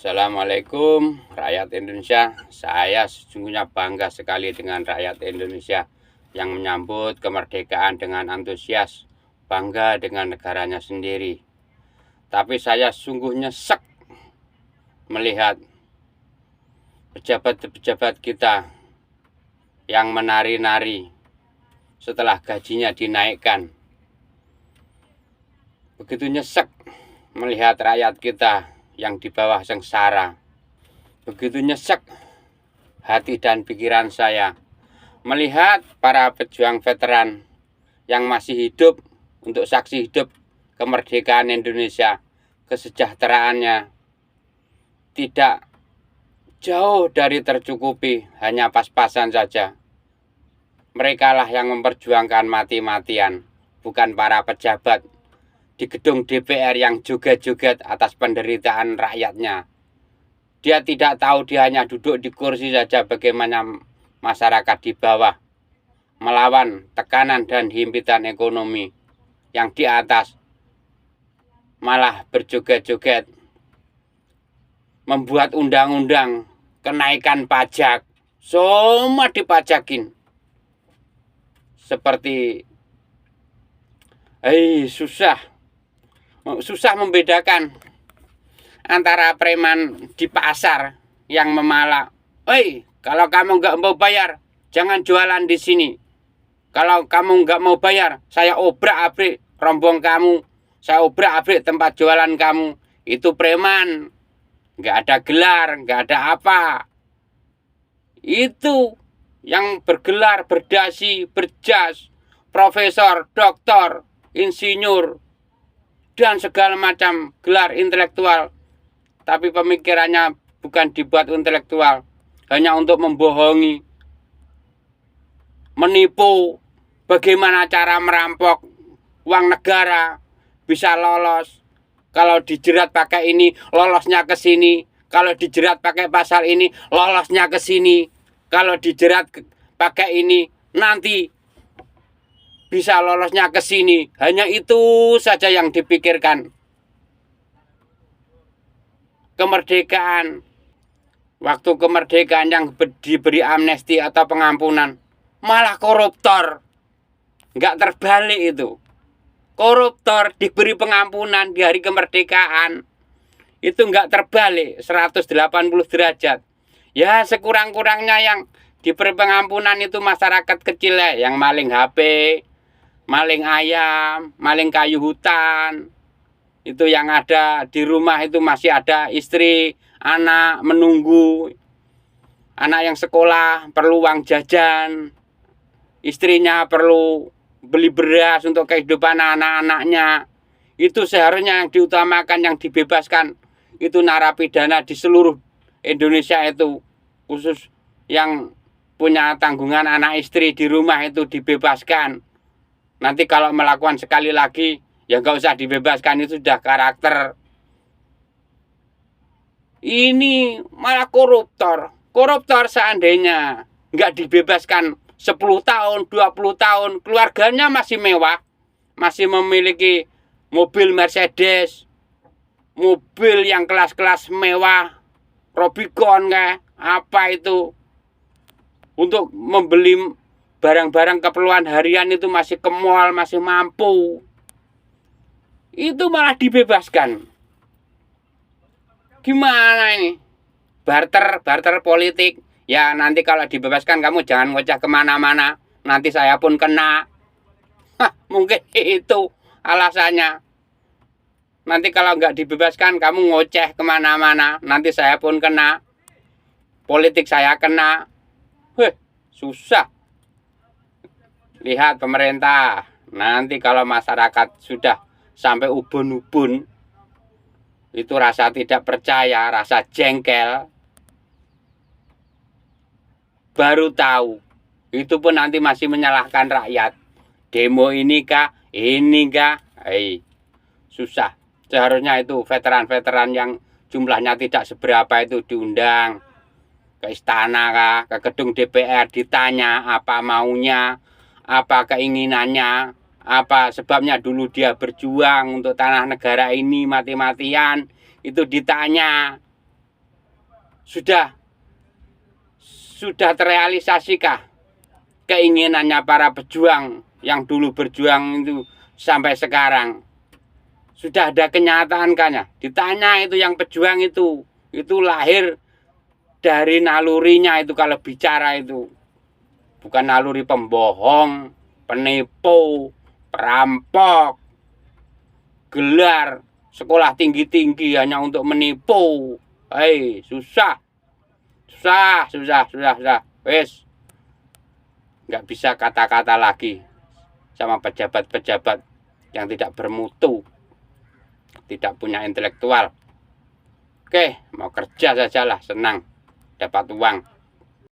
Assalamualaikum rakyat Indonesia. Saya sesungguhnya bangga sekali dengan rakyat Indonesia yang menyambut kemerdekaan dengan antusias, bangga dengan negaranya sendiri. Tapi saya sungguh nyesek melihat pejabat-pejabat kita yang menari-nari setelah gajinya dinaikkan. Begitu nyesek melihat rakyat kita yang di bawah sengsara. Begitu nyesek hati dan pikiran saya melihat para pejuang veteran yang masih hidup untuk saksi hidup kemerdekaan Indonesia, kesejahteraannya tidak jauh dari tercukupi, hanya pas-pasan saja. Mereka lah yang memperjuangkan mati-matian, bukan para pejabat di gedung DPR yang joget-joget atas penderitaan rakyatnya. Dia tidak tahu, dia hanya duduk di kursi saja, bagaimana masyarakat di bawah melawan tekanan dan himpitan ekonomi. Yang di atas malah berjoget-joget, membuat undang-undang kenaikan pajak, semua dipajakin. Seperti susah membedakan antara preman di pasar yang memalak. Kalau kamu nggak mau bayar, jangan jualan di sini. Kalau kamu nggak mau bayar, saya obrak-abrik rombong kamu. Saya obrak-abrik tempat jualan kamu. Itu preman. Nggak ada gelar, nggak ada apa. Itu yang bergelar, berdasi, berjas, profesor, doktor, insinyur, dan segala macam gelar intelektual. Tapi pemikirannya bukan dibuat intelektual, hanya untuk membohongi, menipu, bagaimana cara merampok uang negara, bisa lolos. Kalau dijerat pakai ini, lolosnya ke sini. Kalau dijerat pakai pasal ini, lolosnya ke sini. Kalau dijerat pakai ini, nanti bisa lolosnya ke sini. Hanya itu saja yang dipikirkan. Kemerdekaan, waktu kemerdekaan yang diberi amnesti atau pengampunan, malah koruptor. Nggak terbalik itu. Koruptor diberi pengampunan di hari kemerdekaan. Itu nggak terbalik 180 derajat. Ya sekurang-kurangnya yang diberi pengampunan itu masyarakat kecil ya, yang maling HP, maling ayam, maling kayu hutan. Itu yang ada di rumah itu masih ada istri, anak menunggu. Anak yang sekolah perlu uang jajan. Istrinya perlu beli beras untuk kehidupan anak-anaknya. Itu seharusnya yang diutamakan, yang dibebaskan. Itu narapidana di seluruh Indonesia itu. Khusus yang punya tanggungan anak istri di rumah itu dibebaskan. Nanti kalau melakukan sekali lagi, ya nggak usah dibebaskan, itu sudah karakter. Ini malah koruptor. Koruptor seandainya nggak dibebaskan 10 tahun, 20 tahun, keluarganya masih mewah, masih memiliki mobil Mercedes, mobil yang kelas-kelas mewah, Rubicon kayak apa itu, untuk membeli barang-barang keperluan harian itu masih ke mall, masih mampu. Itu malah dibebaskan. Gimana ini? Barter politik. Ya nanti kalau dibebaskan kamu jangan ngoceh kemana-mana. Nanti saya pun kena. Mungkin itu alasannya. Nanti kalau nggak dibebaskan kamu ngoceh kemana-mana. Nanti saya pun kena. Politik saya kena. Susah. Lihat pemerintah. Nanti kalau masyarakat sudah sampai ubun-ubun, itu rasa tidak percaya, rasa jengkel, baru tahu. Itu pun nanti masih menyalahkan rakyat. Demo ini kah? Ini kah? Susah. Seharusnya itu veteran-veteran yang jumlahnya tidak seberapa itu diundang ke istana kah, ke gedung DPR, ditanya apa maunya, apa keinginannya, apa sebabnya dulu dia berjuang untuk tanah negara ini mati-matian. Itu ditanya. sudah terrealisasikah keinginannya para pejuang yang dulu berjuang itu sampai sekarang? Sudah ada kenyataan kan ya? Ditanya itu yang pejuang itu lahir dari nalurinya itu kalau bicara itu. Bukan naluri pembohong, penipu, perampok, gelar sekolah tinggi-tinggi hanya untuk menipu. Hei, susah. Wes, nggak bisa kata-kata lagi sama pejabat-pejabat yang tidak bermutu, tidak punya intelektual. Oke, mau kerja sajalah, senang, dapat uang.